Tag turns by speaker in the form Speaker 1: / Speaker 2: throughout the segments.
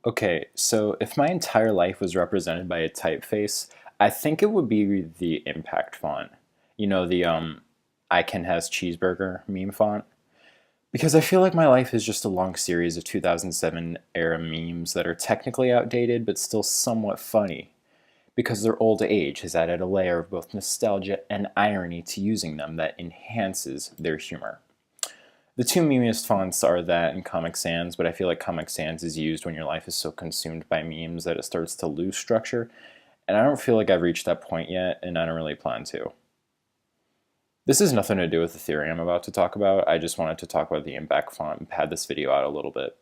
Speaker 1: Okay, so if my entire life was represented by a typeface, I think it would be the impact font. You know, the I can has cheeseburger meme font. Because I feel like my life is just a long series of 2007 era memes that are technically outdated but still somewhat funny. Because their old age has added a layer of both nostalgia and irony to using them that enhances their humor. The two memeiest fonts are that and Comic Sans, but I feel like Comic Sans is used when your life is so consumed by memes that it starts to lose structure, and I don't feel like I've reached that point yet, and I don't really plan to. This has nothing to do with the theory I'm about to talk about. I just wanted to talk about the impact font and pad this video out a little bit.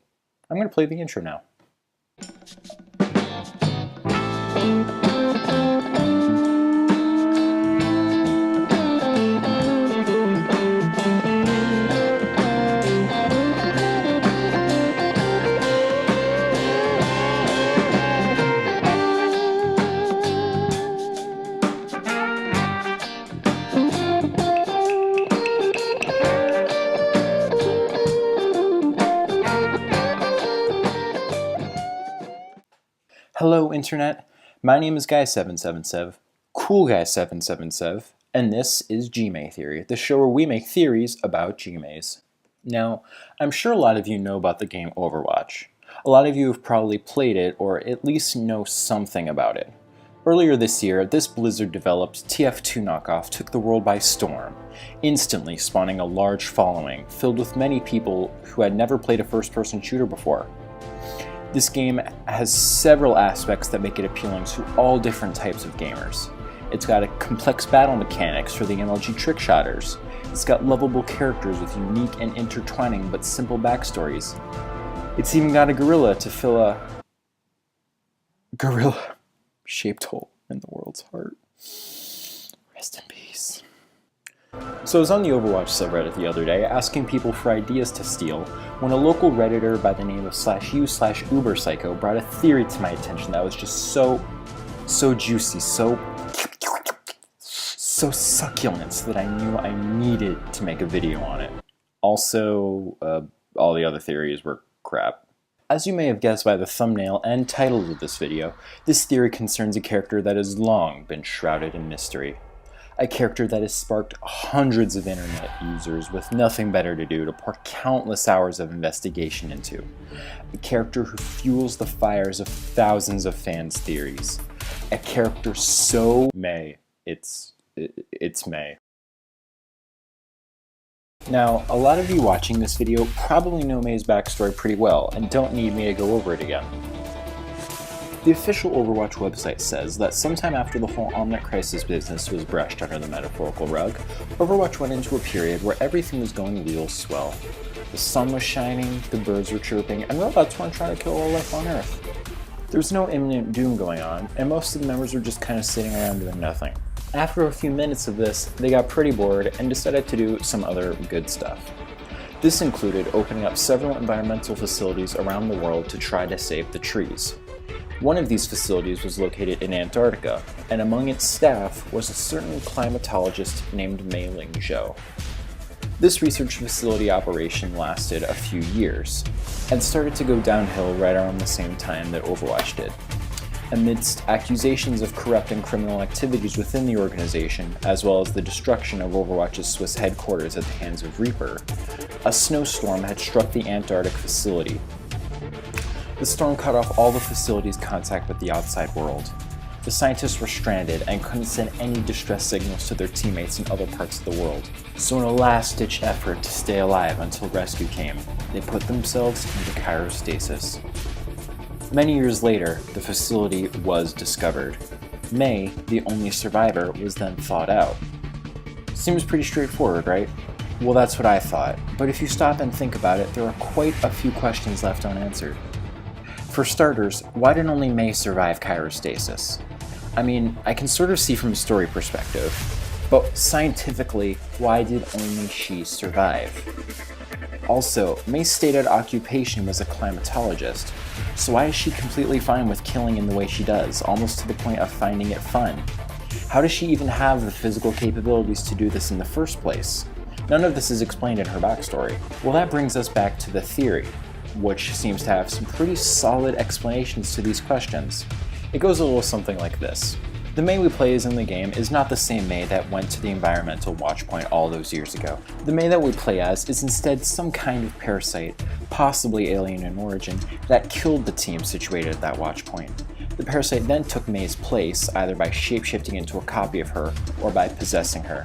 Speaker 1: I'm going to play the intro now. Hello Internet, my name is Guy777, Cool Guy777, and this is GMAE Theory, the show where we make theories about GMAs. Now, I'm sure a lot of you know about the game Overwatch. A lot of you have probably played it or at least know something about it. Earlier this year, this Blizzard-developed TF2 knockoff took the world by storm, instantly spawning a large following filled with many people who had never played a first-person shooter before. This game has several aspects that make it appealing to all different types of gamers. It's got a complex battle mechanics for the MLG trickshotters. It's got lovable characters with unique and intertwining but simple backstories. It's even got a gorilla to fill a gorilla-shaped hole in the world's heart. Rest in peace. So I was on the Overwatch subreddit the other day asking people for ideas to steal when a local Redditor by the name of /u/uberpsycho brought a theory to my attention that was just so juicy, so succulent that I knew I needed to make a video on it. Also, all the other theories were crap. As you may have guessed by the thumbnail and title of this video, this theory concerns a character that has long been shrouded in mystery. A character that has sparked hundreds of internet users with nothing better to do to pour countless hours of investigation into. A character who fuels the fires of thousands of fans' theories. A character so May. It's May. Now, a lot of you watching this video probably know May's backstory pretty well and don't need me to go over it again. The official Overwatch website says that sometime after the whole Omnic Crisis business was brushed under the metaphorical rug, Overwatch went into a period where everything was going real swell. The sun was shining, the birds were chirping, and robots weren't trying to kill all life on Earth. There was no imminent doom going on, and most of the members were just kind of sitting around doing nothing. After a few minutes of this, they got pretty bored and decided to do some other good stuff. This included opening up several environmental facilities around the world to try to save the trees. One of these facilities was located in Antarctica, and among its staff was a certain climatologist named Mei Ling Zhou. This research facility operation lasted a few years, and started to go downhill right around the same time that Overwatch did. Amidst accusations of corrupt and criminal activities within the organization, as well as the destruction of Overwatch's Swiss headquarters at the hands of Reaper, a snowstorm had struck the Antarctic facility. The storm cut off all the facility's contact with the outside world. The scientists were stranded and couldn't send any distress signals to their teammates in other parts of the world. So in a last-ditch effort to stay alive until rescue came, they put themselves into cryostasis. Many years later, the facility was discovered. May, the only survivor, was then thawed out. Seems pretty straightforward, right? Well, that's what I thought, but if you stop and think about it, there are quite a few questions left unanswered. For starters, why did only May survive cryostasis? I mean, I can sort of see from a story perspective, but scientifically, why did only she survive? Also, May's stated occupation was a climatologist, so why is she completely fine with killing in the way she does, almost to the point of finding it fun? How does she even have the physical capabilities to do this in the first place? None of this is explained in her backstory. Well, that brings us back to the theory. which seems to have some pretty solid explanations to these questions. It goes a little something like this. The Mei we play as in the game is not the same Mei that went to the environmental watch point all those years ago. The Mei that we play as is instead some kind of parasite, possibly alien in origin, that killed the team situated at that watch point. The parasite then took Mei's place, either by shapeshifting into a copy of her or by possessing her.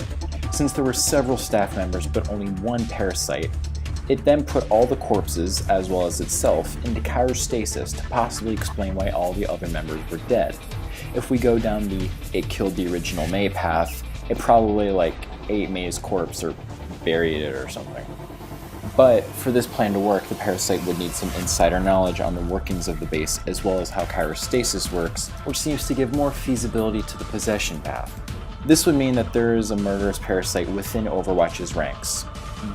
Speaker 1: Since there were several staff members but only one parasite, it then put all the corpses, as well as itself, into cryostasis to possibly explain why all the other members were dead. If we go down the it killed the original Mei path, it probably ate Mei's corpse or buried it or something. But for this plan to work, the parasite would need some insider knowledge on the workings of the base as well as how cryostasis works, which seems to give more feasibility to the possession path. This would mean that there is a murderous parasite within Overwatch's ranks,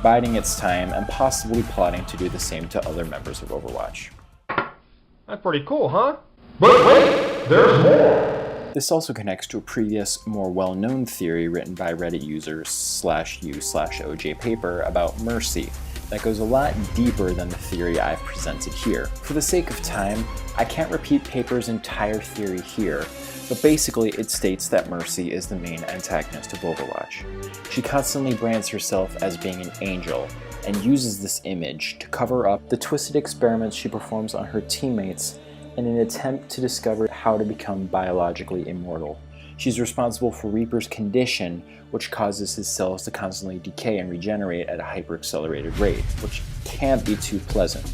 Speaker 1: biding its time and possibly plotting to do the same to other members of Overwatch.
Speaker 2: That's pretty cool, huh? But wait, there's more!
Speaker 1: This also connects to a previous, more well-known theory written by Reddit user /u/OJ Paper about Mercy that goes a lot deeper than the theory I've presented here. For the sake of time, I can't repeat Paper's entire theory here, but basically it states that Mercy is the main antagonist of Overwatch. She constantly brands herself as being an angel and uses this image to cover up the twisted experiments she performs on her teammates in an attempt to discover how to become biologically immortal. She's responsible for Reaper's condition, which causes his cells to constantly decay and regenerate at a hyper-accelerated rate, which can't be too pleasant.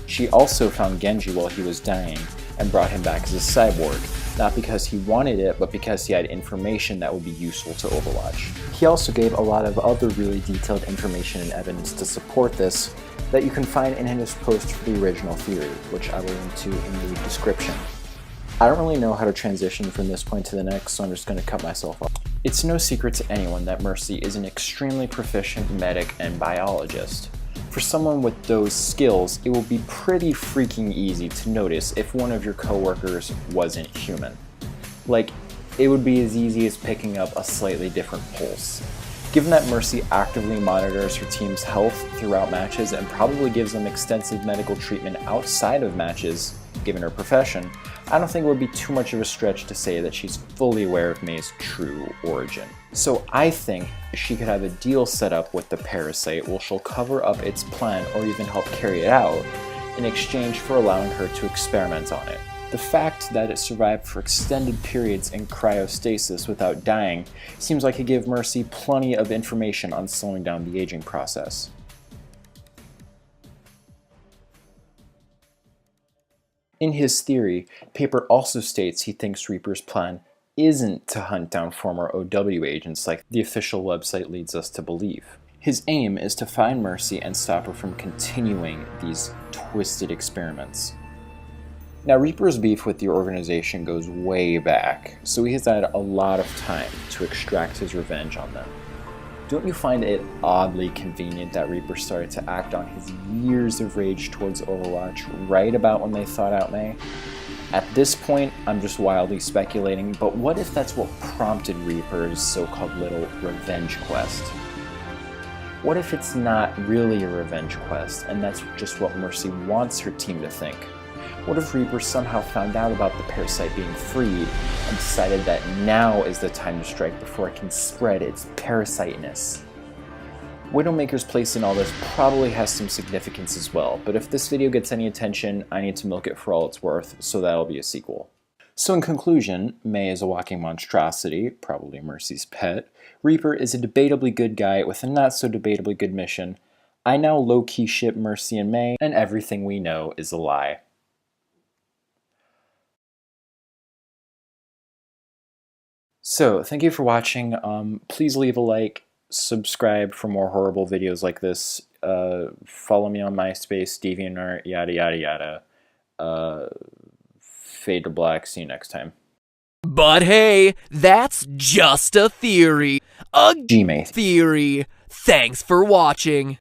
Speaker 1: She also found Genji while he was dying and brought him back as a cyborg, not because he wanted it, but because he had information that would be useful to Overwatch. He also gave a lot of other really detailed information and evidence to support this that you can find in his post for the original theory, which I will link to in the description. I don't really know how to transition from this point to the next, so I'm just going to cut myself off. It's no secret to anyone that Mercy is an extremely proficient medic and biologist. For someone with those skills, it will be pretty freaking easy to notice if one of your coworkers wasn't human. It would be as easy as picking up a slightly different pulse. Given that Mercy actively monitors her team's health throughout matches and probably gives them extensive medical treatment outside of matches, given her profession, I don't think it would be too much of a stretch to say that she's fully aware of Mei's true origin. So I think she could have a deal set up with the parasite where she'll cover up its plan or even help carry it out in exchange for allowing her to experiment on it. The fact that it survived for extended periods in cryostasis without dying seems like it gave Mercy plenty of information on slowing down the aging process. In his theory, Paper also states he thinks Reaper's plan isn't to hunt down former OW agents like the official website leads us to believe. His aim is to find Mercy and stop her from continuing these twisted experiments. Now, Reaper's beef with the organization goes way back, so he has had a lot of time to extract his revenge on them. Don't you find it oddly convenient that Reaper started to act on his years of rage towards Overwatch right about when they thought out Mei? At this point, I'm just wildly speculating, but what if that's what prompted Reaper's so-called little revenge quest? What if it's not really a revenge quest, and that's just what Mercy wants her team to think? What if Reaper somehow found out about the parasite being freed and decided that now is the time to strike before it can spread its parasiteness? Widowmaker's place in all this probably has some significance as well, but if this video gets any attention, I need to milk it for all it's worth, so that'll be a sequel. So in conclusion, Mei is a walking monstrosity, probably Mercy's pet. Reaper is a debatably good guy with a not so debatably good mission. I now low-key ship Mercy and Mei, and everything we know is a lie. So, thank you for watching. Please leave a like, subscribe for more horrible videos like this, follow me on MySpace, DeviantArt, yada yada yada. Fade to black, see you next time.
Speaker 3: But hey, that's just a theory. A GMAE theory. Thanks for watching.